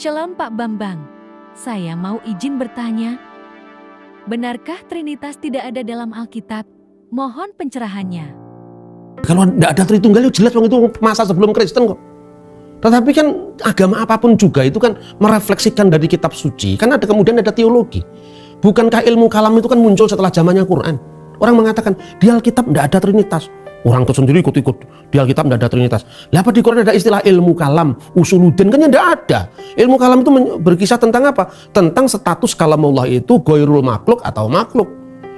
Shalom Pak Bambang, saya mau izin bertanya. Benarkah Trinitas tidak ada dalam Alkitab? Mohon pencerahannya. Kalau tidak ada Tritunggal itu jelas itu masa sebelum Kristen kok. Tetapi kan agama apapun juga itu kan merefleksikan dari kitab suci. Kan ada kemudian ada teologi. Bukankah ilmu kalam itu kan muncul setelah zamannya Quran? Orang mengatakan di Alkitab tidak ada Trinitas. Orang itu sendiri ikut-ikut di Alkitab tidak ada Trinitas. Lah apa di Quran ada istilah ilmu kalam, usuluddin kan ya tidak ada. Ilmu kalam itu berkisah tentang apa? Tentang status kalamullah itu ghairul makhluk atau makhluk.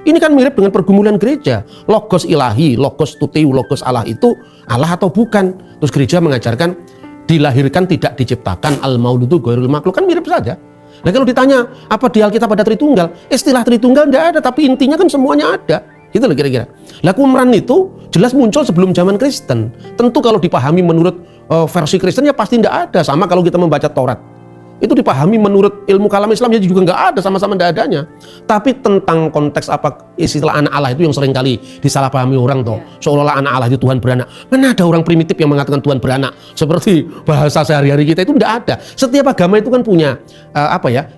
Ini kan mirip dengan pergumulan gereja. Logos ilahi, logos tutiu, logos Allah itu Allah atau bukan. Terus gereja mengajarkan dilahirkan tidak diciptakan, al-maulud itu ghairul makhluk, kan mirip saja. Nah kalau ditanya apa di Alkitab ada Tritunggal, istilah Tritunggal tidak ada, tapi intinya kan semuanya ada. Gitu loh kira-kira. Lah Qumran itu jelas muncul sebelum zaman Kristen. Tentu kalau dipahami menurut versi Kristen ya pasti tidak ada. Sama kalau kita membaca Taurat. Itu dipahami menurut ilmu kalam Islam ya juga nggak ada, sama-sama tidak adanya. Tapi tentang konteks apa istilah anak Allah itu yang sering kali disalahpahami orang toh. Seolah-olah anak Allah itu Tuhan beranak. Mana ada orang primitif yang mengatakan Tuhan beranak? Seperti bahasa sehari-hari kita itu tidak ada. Setiap agama itu kan punya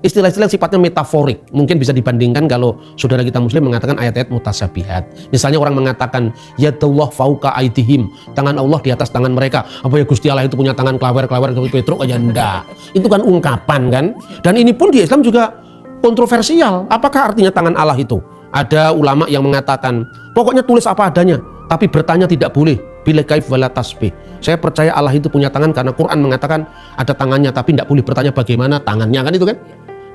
istilah-istilah sifatnya metaforik. Mungkin bisa dibandingkan kalau saudara kita Muslim mengatakan ayat-ayat mutasyabihat. Misalnya orang mengatakan yadullah fauqa aidihim, tangan Allah di atas tangan mereka. Apa ya Gusti Allah itu punya tangan klawer-klawer seperti Petruk aja enggak. Itu kan ungkapan kan. Dan ini pun di Islam juga kontroversial. Apakah artinya tangan Allah itu? Ada ulama yang mengatakan pokoknya tulis apa adanya, tapi bertanya tidak boleh. Bila kaif wala tasbih. Saya percaya Allah itu punya tangan karena Quran mengatakan ada tangannya, tapi tidak boleh bertanya bagaimana tangannya, kan itu kan.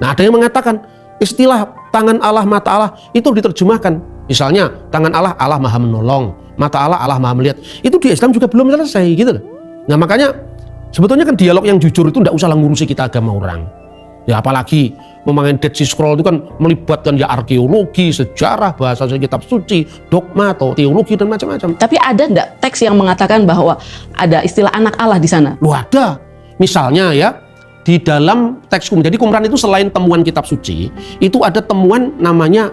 Nah ada yang mengatakan istilah tangan Allah, mata Allah itu diterjemahkan. Misalnya tangan Allah, Allah maha menolong, mata Allah, Allah maha melihat. Itu di Islam juga belum selesai gitu loh. Nah makanya sebetulnya kan dialog yang jujur itu tidak usah ngurusi kita agama orang. Ya apalagi memakai Dead Sea Scroll itu kan melibatkan ya arkeologi, sejarah, bahasa kitab suci, dogma atau teologi dan macam-macam. Tapi ada enggak teks yang mengatakan bahwa ada istilah anak Allah di sana? Loh ada. Misalnya ya di dalam teks Qumran. Jadi Qumran itu selain temuan kitab suci, itu ada temuan namanya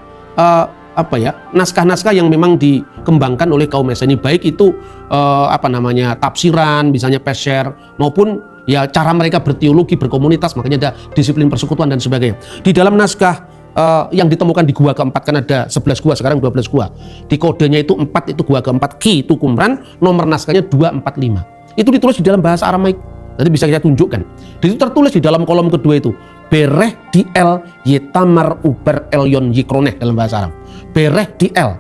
naskah-naskah yang memang dikembangkan oleh kaum Meseni, baik itu tafsiran, misalnya Pesher, maupun ya cara mereka berteologi, berkomunitas, makanya ada disiplin persekutuan dan sebagainya. Di dalam naskah yang ditemukan di gua keempat, kan ada 11 gua, sekarang 12 gua. Di kodenya itu 4 itu gua keempat, Ki itu Qumran, nomor naskahnya 245. Itu ditulis di dalam bahasa Aramaik. Nanti bisa saya tunjukkan. Itu tertulis di dalam kolom kedua itu. Bereh di el yetamar uber elyon yikroneh dalam bahasa Arab. Bereh di el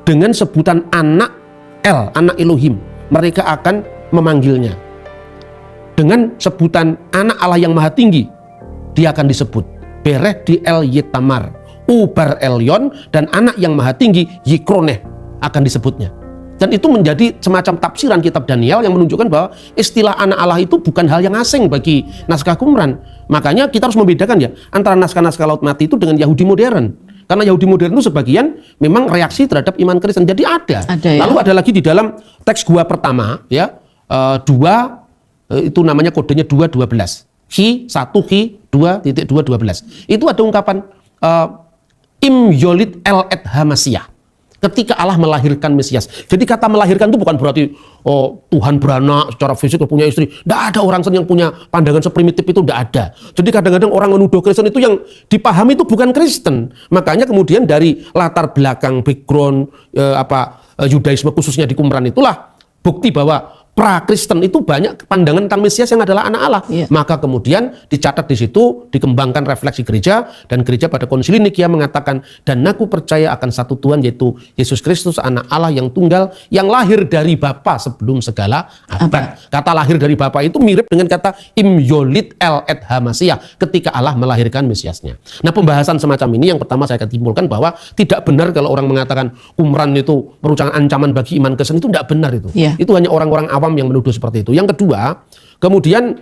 dengan sebutan anak El, anak Elohim, mereka akan memanggilnya. Dengan sebutan anak Allah yang maha tinggi, dia akan disebut Bereh di el yetamar uber elyon, dan anak yang maha tinggi yikroneh akan disebutnya. Dan itu menjadi semacam tafsiran kitab Daniel yang menunjukkan bahwa istilah anak Allah itu bukan hal yang asing bagi naskah Qumran. Makanya kita harus membedakan ya antara naskah-naskah Laut Mati itu dengan Yahudi modern. Karena Yahudi modern itu sebagian memang reaksi terhadap iman Kristen. Jadi ada ya? Lalu ada lagi di dalam teks gua pertama ya, itu namanya kodenya 212. Ki 1 Ki 2.212. Itu ada ungkapan im yolid el et hamasiyah. Ketika Allah melahirkan Mesias. Jadi kata melahirkan itu bukan berarti Tuhan beranak secara fisik punya istri. Tidak ada orang yang punya pandangan seprimitif itu, tidak ada. Jadi kadang-kadang orang menuduh Kristen itu yang dipahami itu bukan Kristen. Makanya kemudian dari latar belakang background Yudaisme khususnya di Qumran itulah bukti bahwa pra-Kristen itu banyak pandangan tentang Mesias yang adalah anak Allah. Maka kemudian dicatat di situ, dikembangkan refleksi gereja, dan gereja pada konsili Nikia mengatakan, dan aku percaya akan satu Tuhan yaitu Yesus Kristus anak Allah yang tunggal, yang lahir dari Bapa sebelum segala abad. Kata lahir dari Bapa itu mirip dengan kata im yolid el et hamasiyah, ketika Allah melahirkan Mesiasnya. Nah pembahasan semacam ini yang pertama saya akan timbulkan bahwa tidak benar kalau orang mengatakan Qumran itu merupakan ancaman bagi iman Kristen, itu tidak benar itu. Itu hanya orang-orang awam yang menuduh seperti itu. Yang kedua, kemudian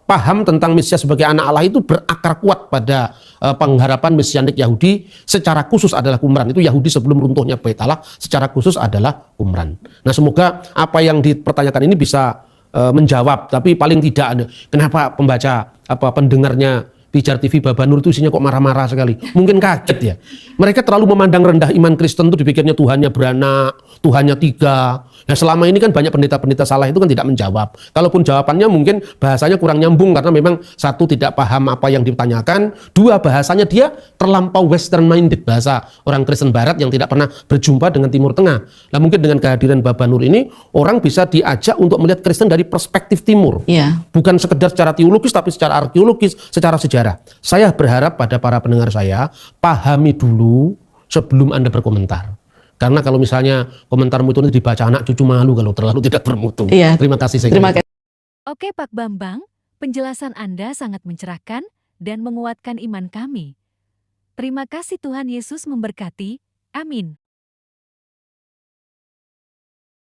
paham tentang Mesias sebagai anak Allah itu berakar kuat pada pengharapan mesianik Yahudi, secara khusus adalah Qumran. Itu Yahudi sebelum runtuhnya Bait Allah, secara khusus adalah Qumran. Nah semoga apa yang dipertanyakan ini bisa menjawab, tapi paling tidak kenapa pembaca pendengarnya Pijar TV Baba Nur itu isinya kok marah-marah sekali. Mungkin kaget ya. Mereka terlalu memandang rendah iman Kristen itu, dipikirnya Tuhannya beranak, Tuhannya 3. Nah selama ini kan banyak pendeta-pendeta salah itu kan tidak menjawab. Kalaupun jawabannya mungkin bahasanya kurang nyambung karena memang satu tidak paham apa yang ditanyakan, dua bahasanya dia terlampau western minded, bahasa orang Kristen Barat yang tidak pernah berjumpa dengan Timur Tengah. Nah mungkin dengan kehadiran Baba Nur ini orang bisa diajak untuk melihat Kristen dari perspektif Timur. Iya. Bukan sekedar secara teologis tapi secara arkeologis, secara sejarah. Saya berharap pada para pendengar saya pahami dulu sebelum Anda berkomentar. Karena kalau misalnya komentarmu itu dibaca anak cucu malu kalau terlalu tidak bermutu. Iya. Terima kasih. Terima kasih. Oke Pak Bambang, penjelasan Anda sangat mencerahkan dan menguatkan iman kami. Terima kasih, Tuhan Yesus memberkati. Amin.